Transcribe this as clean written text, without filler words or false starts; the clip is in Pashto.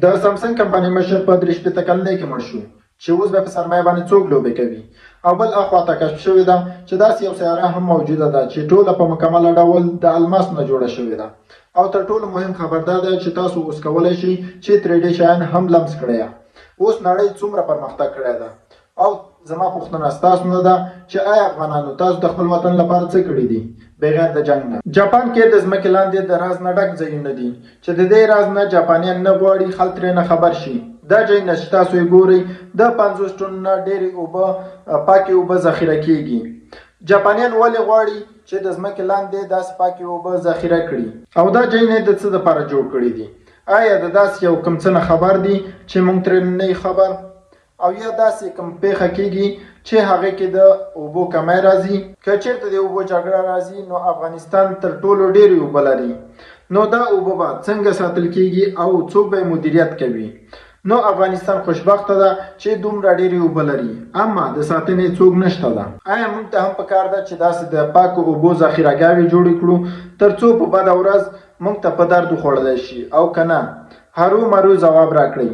د سامسنګ کمپنی مشر په 3 کلنۍ کې مړ شو چې اوس به په سرمایه باندې څوک لوبې کوي. او بل اخواته کشف شوې ده چې داسې یو سیاره هم موجوده ده چې ټوله په مکمله ډول د الماس نه جوړه شوې ده. او تر ټولو مهم خبر دا ده چې تاسو اوس کولی شئ چې 3D شیان هم لمس کړئ. اوس نړۍ څومره پرمختګ کړی ده. او زما پوښتنه ستاسو نه ده چې آیا افغانانو تاسو د خپل وطن لپاره څه کړي دي بغیر د جنګ نه؟ جاپان کې د ځمکې لاندې د راز نه ډک ځایونه دي چې د دې راز نه جاپانیان نه غواړي خلک ترې نه خبر شي. دا ځایونه چې تاسو یې ګورئ د 50 ټن نه ډېرې اوبه پاکې اوبه ذخیره کیږي. جاپانیان ولې غواړي چې د ځمکې لاندې داسې پاکې اوبه ذخیره کړي؟ او دا ځایونه د څه دپاره جوړ کړي دي؟ آیا د داسې یو کوم څه نه خبر دي چې موږ ترې نه یو خبر؟ او یا داسې کوم پیښه کیږي چې هغه کې د اوبو کمی راځي؟ که چیرته د اوبو جګړه راځي نو افغانستان تر ټولو ډېرې اوبه لري. نو دا اوبه به څنګه ساتل کیږي او څوک به مدیریت کوي؟ نو افغانستان خوشبخته ده چې دومره ډېرې اوبه لري اما د ساتنې څوک نشته ده. آیا موږ ته هم پکار ده چې داسې د پاکو اوبو ذخیرهګاوې جوړې کړو تر څو په بده ورځ موږ ته په درد وخوړلی شي؟ او که نه؟ هرو مرو ځواب راکړئ.